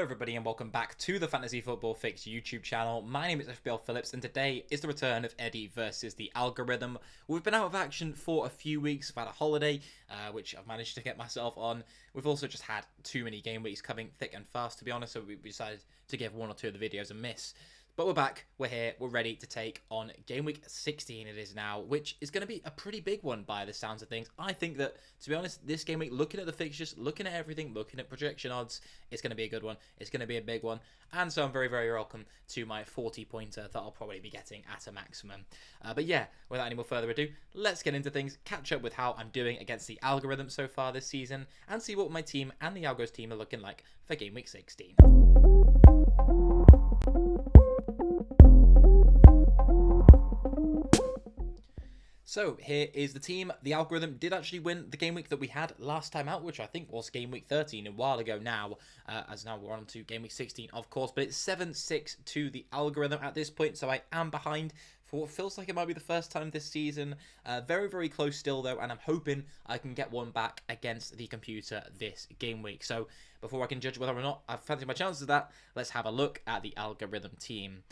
everybody and welcome back to the Fantasy Football Fix YouTube channel. My name is FPL Phillips and today is the return of Eddie versus the algorithm. We've been out of action for a few weeks. I've had a holiday, which I've managed to get myself on. We've also just had too many game weeks coming thick and fast, to be honest, so we decided to give one or two of the videos a miss. But we're back, we're here, we're ready to take on Game Week 16 it is now, which is going to be a pretty big one by the sounds of things. I think that, to be honest, this Game Week, looking at the fixtures, looking at everything, looking at projection odds, it's going to be a good one. It's going to be a big one. And so I'm very, very welcome to my 40-pointer that I'll probably be getting at a maximum. But yeah, without any more further ado, let's get into things, catch up with how I'm doing against the algorithm so far this season, and see what my team and the Algo's team are looking like for Game Week 16. So here is the team. The algorithm did actually win the game week that we had last time out, which I think was game week 13 a while ago now, as now we're on to game week 16, of course. But it's 7-6 to the algorithm at this point, so I am behind for what feels like it might be the first time this season. Very, very close still, though, and I'm hoping I can get one back against the computer this game week. So before I can judge whether or not I fancy my chances of that, let's have a look at the algorithm team.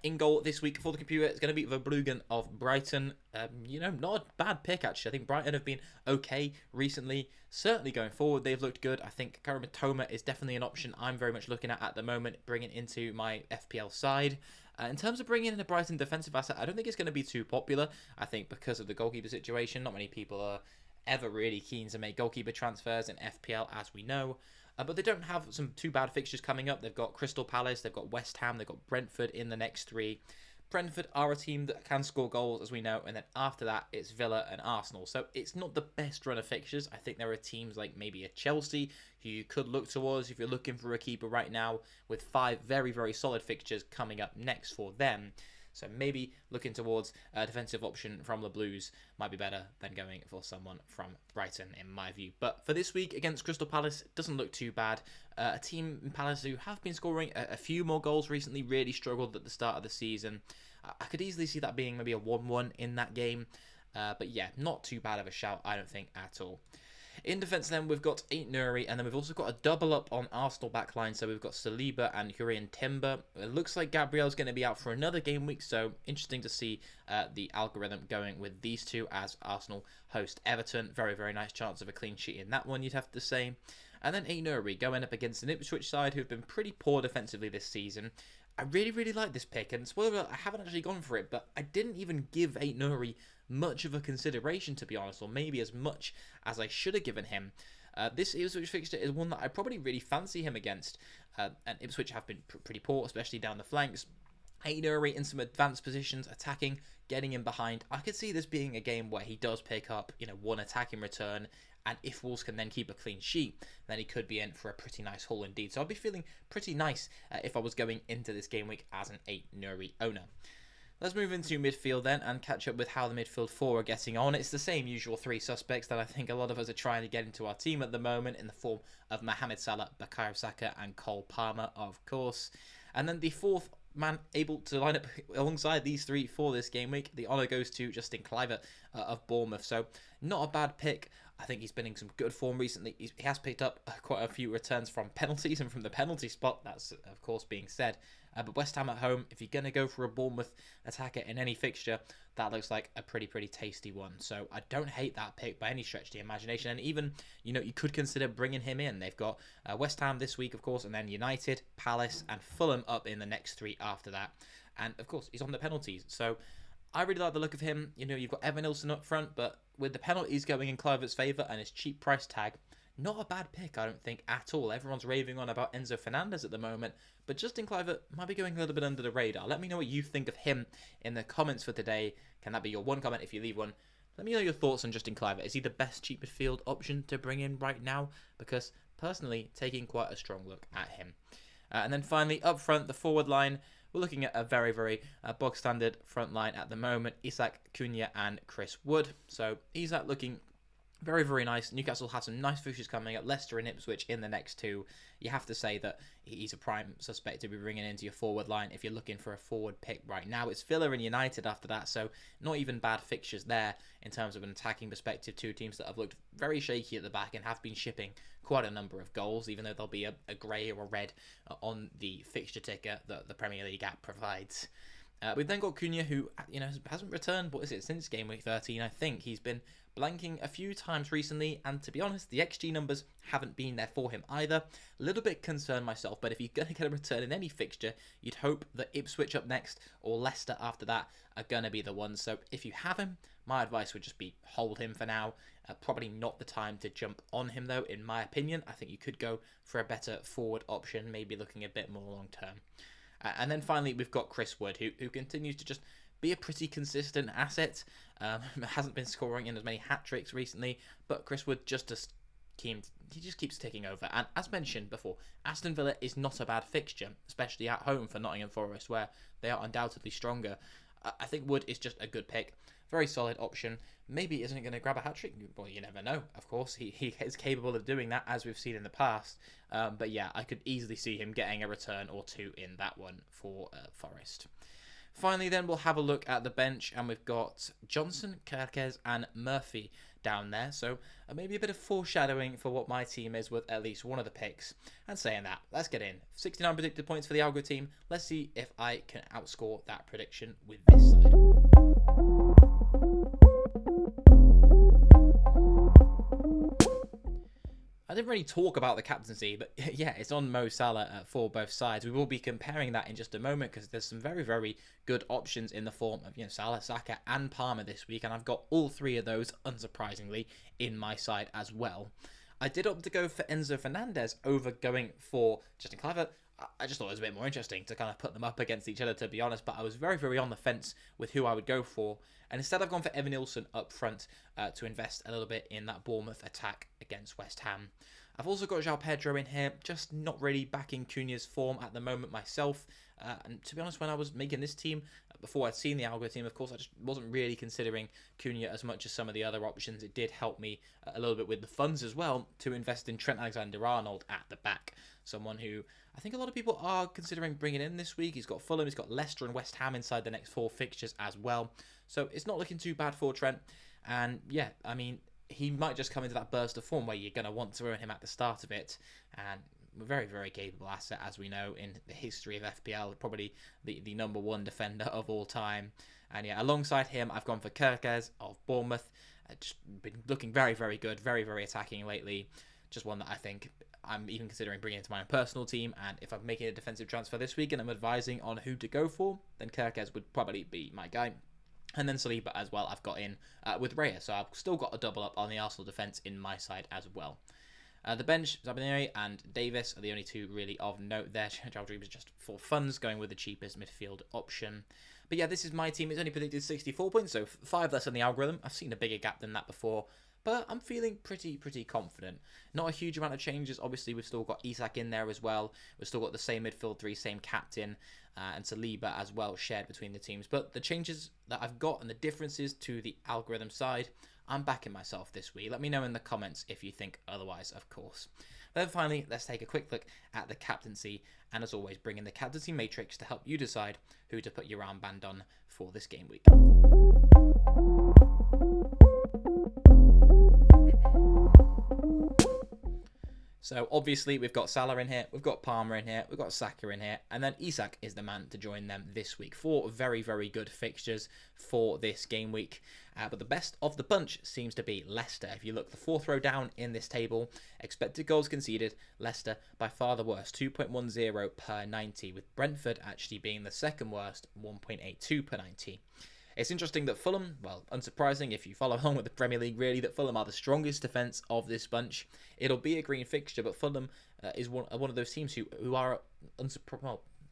In goal this week for the computer, it's going to be Verbruggen of Brighton. Not a bad pick, actually. I think Brighton have been okay recently. Certainly going forward, they've looked good. I think Karim Mitoma is definitely an option I'm very much looking at the moment, bringing into my FPL side. In terms of bringing in a Brighton defensive asset, I don't think it's going to be too popular. I think because of the goalkeeper situation, not many people are ever really keen to make goalkeeper transfers in FPL, as we know. But they don't have some too bad fixtures coming up. They've got Crystal Palace, they've got West Ham, they've got Brentford in the next three. Brentford are a team that can score goals, as we know, and then after that, it's Villa and Arsenal. So it's not the best run of fixtures. I think there are teams like maybe a Chelsea who you could look towards if you're looking for a keeper right now, with 5 very, very solid fixtures coming up next for them. So maybe looking towards a defensive option from the Blues might be better than going for someone from Brighton, in my view. But for this week against Crystal Palace, it doesn't look too bad. A team in Palace who have been scoring a few more goals recently, really struggled at the start of the season. I could easily see that being maybe a 1-1 in that game. But yeah, not too bad of a shout, I don't think, at all. In defence then, we've got Aït-Nouri, and then we've also got a double up on Arsenal backline, so we've got Saliba and Hurricane Timber. It looks like Gabriel's going to be out for another game week, so interesting to see the algorithm going with these two as Arsenal host Everton. Very, very nice chance of a clean sheet in that one, you'd have to say. And then Aït-Nouri going up against an Ipswich side who've been pretty poor defensively this season. I really, really like this pick, and spoiler alert, I haven't actually gone for it, but I didn't even give Aït-Nouri much of a consideration, to be honest, or maybe as much as I should have given him. This Ipswich fixture is one that I probably really fancy him against, and Ipswich have been pretty poor, especially down the flanks. Aït-Nouri in some advanced positions, attacking, getting in behind. I could see this being a game where he does pick up, one attacking return, and if Wolves can then keep a clean sheet, then he could be in for a pretty nice haul indeed. So I'd be feeling pretty nice if I was going into this game week as an Aït-Nouri owner. Let's move into midfield then and catch up with how the midfield 4 are getting on. It's the same usual 3 suspects that I think a lot of us are trying to get into our team at the moment, in the form of Mohamed Salah, Bukayo Saka and Cole Palmer, of course. And then the 4th man able to line up alongside these 3 for this game week, the honour goes to Justin Kluivert of Bournemouth. So not a bad pick. I think he's been in some good form recently. He has picked up quite a few returns from penalties and from the penalty spot, that's of course being said. But West Ham at home, if you're going to go for a Bournemouth attacker in any fixture, that looks like a pretty tasty one. So I don't hate that pick by any stretch of the imagination. And even, you could consider bringing him in. They've got West Ham this week, of course, and then United, Palace and Fulham up in the next 3 after that. And of course, he's on the penalties. So I really like the look of him. You've got Evan Nilsson up front, but with the penalties going in Kluivert's favour and his cheap price tag, not a bad pick, I don't think, at all. Everyone's raving on about Enzo Fernandez at the moment, but Justin Kluivert might be going a little bit under the radar. Let me know what you think of him in the comments for today. Can that be your one comment if you leave one? Let me know your thoughts on Justin Kluivert. Is he the best cheap midfield option to bring in right now? Because, personally, taking quite a strong look at him. And then finally, up front, the forward line. We're looking at a very, very bog-standard front line at the moment. Isak, Cunha and Chris Wood. So Isak looking Very, very nice. Newcastle have some nice fixtures coming up. Leicester and Ipswich in the next two. You have to say that he's a prime suspect to be bringing into your forward line if you're looking for a forward pick right now. It's Villa and United after that, so not even bad fixtures there in terms of an attacking perspective. Two teams that have looked very shaky at the back and have been shipping quite a number of goals, even though there'll be a grey or a red on the fixture ticker that the Premier League app provides. We've then got Cunha, who hasn't returned. What is it, since game week 13? I think he's been blanking a few times recently, and to be honest, the XG numbers haven't been there for him either. A little bit concerned myself, but if you're going to get a return in any fixture, you'd hope that Ipswich up next or Leicester after that are going to be the ones. So if you have him, my advice would just be hold him for now. Probably not the time to jump on him though, in my opinion. I think you could go for a better forward option, maybe looking a bit more long term. And then finally, we've got Chris Wood, who continues to just be a pretty consistent asset. Hasn't been scoring in as many hat-tricks recently, but Chris Wood just keeps ticking over. And as mentioned before, Aston Villa is not a bad fixture, especially at home for Nottingham Forest, where they are undoubtedly stronger. I think Wood is just a good pick. Very solid option. Maybe isn't going to grab a hat-trick. Well, you never know, of course. He is capable of doing that, as we've seen in the past. But yeah, I could easily see him getting a return or two in that one for Forest. Finally, then, we'll have a look at the bench, and we've got Johnson, Kerkez, and Murphy down there. So maybe a bit of foreshadowing for what my team is with at least one of the picks. And saying that, let's get in. 69 predicted points for the Algo team. Let's see if I can outscore that prediction with this side. I didn't really talk about the captaincy, but yeah, it's on Mo Salah for both sides. We will be comparing that in just a moment because there's some very, very good options in the form of Salah, Saka, and Palmer this week, and I've got all three of those, unsurprisingly, in my side as well. I did opt to go for Enzo Fernandez over going for Justin Kluivert. I just thought it was a bit more interesting to kind of put them up against each other, to be honest, but I was very, very on the fence with who I would go for. And instead, I've gone for Evan Nilsson up front to invest a little bit in that Bournemouth attack against West Ham. I've also got João Pedro in here, just not really backing Cunha's form at the moment myself. And to be honest, when I was making this team, before I'd seen the Algo team, of course, I just wasn't really considering Cunha as much as some of the other options. It did help me a little bit with the funds as well to invest in Trent Alexander-Arnold at the back. Someone who I think a lot of people are considering bringing in this week. He's got Fulham, he's got Leicester and West Ham inside the next four fixtures as well. So it's not looking too bad for Trent. And yeah, I mean, he might just come into that burst of form where you're going to want to own him at the start of it. And a very, very capable asset, as we know, in the history of FPL. Probably the number one defender of all time. And yeah, alongside him, I've gone for Kerkez of Bournemouth. Just been looking very, very good. Very, very attacking lately. Just one that I think I'm even considering bringing into my own personal team. And if I'm making a defensive transfer this week and I'm advising on who to go for, then Kerkez would probably be my guy. And then Saliba as well, I've got in with Raya. So I've still got a double up on the Arsenal defence in my side as well. The bench, Zabineri and Davis are the only two really of note there. Chowdhury was just for funds, going with the cheapest midfield option. But yeah, this is my team. It's only predicted 64 points, so 5 less than the algorithm. I've seen a bigger gap than that before, but I'm feeling pretty confident. Not a huge amount of changes. Obviously, we've still got Isak in there as well. We've still got the same midfield three, same captain, and Saliba as well shared between the teams. But the changes that I've got and the differences to the algorithm side, I'm backing myself this week. Let me know in the comments if you think otherwise, of course. Then finally, let's take a quick look at the captaincy. And as always, bring in the captaincy matrix to help you decide who to put your armband on for this game week. So obviously we've got Salah in here, we've got Palmer in here, we've got Saka in here, and then Isak is the man to join them this week. 4 very, very good fixtures for this game week. But the best of the bunch seems to be Leicester. If you look the 4th row down in this table, expected goals conceded, Leicester by far the worst, 2.10 per 90, with Brentford actually being the second worst, 1.82 per 90. It's interesting that Fulham, well, unsurprising if you follow along with the Premier League, really, that Fulham are the strongest defence of this bunch. It'll be a green fixture, but Fulham is one of those teams who are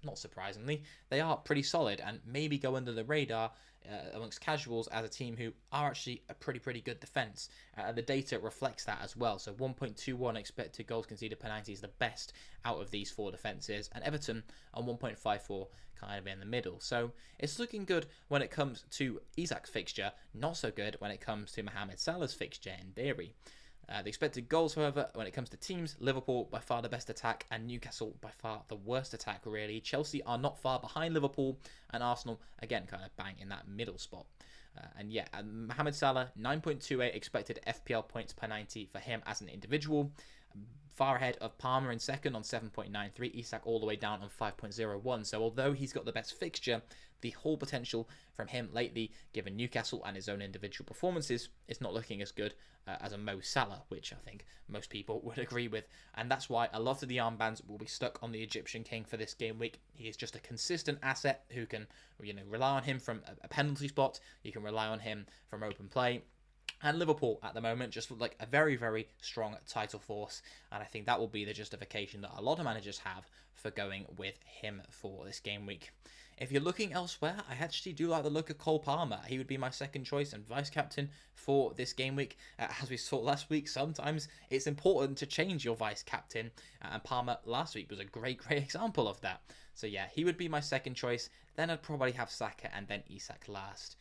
not surprisingly, they are pretty solid and maybe go under the radar amongst casuals as a team who are actually a pretty good defence. The data reflects that as well. So 1.21 expected goals conceded per 90 is the best out of these 4 defences, and Everton on 1.54 kind of in the middle. So it's looking good when it comes to Isak's fixture, not so good when it comes to Mohamed Salah's fixture in theory. The expected goals, however, when it comes to teams, Liverpool by far the best attack and Newcastle by far the worst attack, really. Chelsea are not far behind Liverpool, and Arsenal, again, kind of bang in that middle spot. Mohamed Salah, 9.28 expected FPL points per 90 for him as an individual. Far ahead of Palmer in second on 7.93, Isak all the way down on 5.01. So although he's got the best fixture, the whole potential from him lately, given Newcastle and his own individual performances, is not looking as good as a Mo Salah, which I think most people would agree with. And that's why a lot of the armbands will be stuck on the Egyptian King for this game week. He is just a consistent asset who can, rely on him from a penalty spot. You can rely on him from open play. And Liverpool at the moment just look like a very strong title force, and I think that will be the justification that a lot of managers have for going with him for this game week. If you're looking elsewhere, I actually do like the look of Cole Palmer. He would be my second choice and vice captain for this game week. As we saw last week, sometimes it's important to change your vice captain, and Palmer last week was a great example of that. So yeah, he would be my second choice. Then I'd probably have Saka and then Isak last.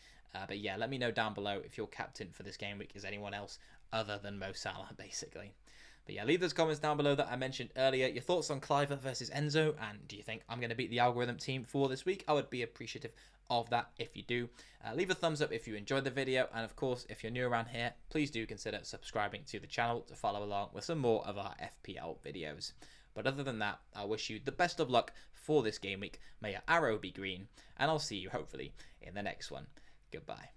But yeah, let me know down below if your captain for this game week is anyone else other than Mo Salah, basically. But yeah, leave those comments down below that I mentioned earlier. Your thoughts on Cliver versus Enzo, and do you think I'm going to beat the algorithm team for this week? I would be appreciative of that if you do. Leave a thumbs up if you enjoyed the video, and of course, if you're new around here, please do consider subscribing to the channel to follow along with some more of our FPL videos. But other than that, I wish you the best of luck for this game week. May your arrow be green, and I'll see you hopefully in the next one. Goodbye.